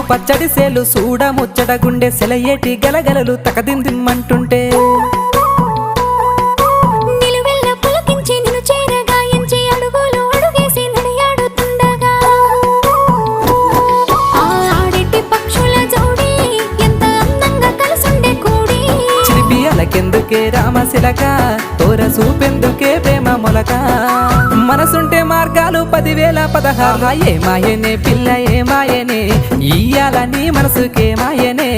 పచ్చడి సేలు సూడ ముచ్చట గుండె సెలయేటి గలగలలు తకదిందిమ్మంటుంటే కెందుకే రామశిలక తోర సూపెందుకే ప్రేమ మొలక మనసుంటే మార్గాలు 10,016 ఏ మాయనే పిల్ల ఏ మాయనే ఇయ్యాల నీ మనసుకే మాయనే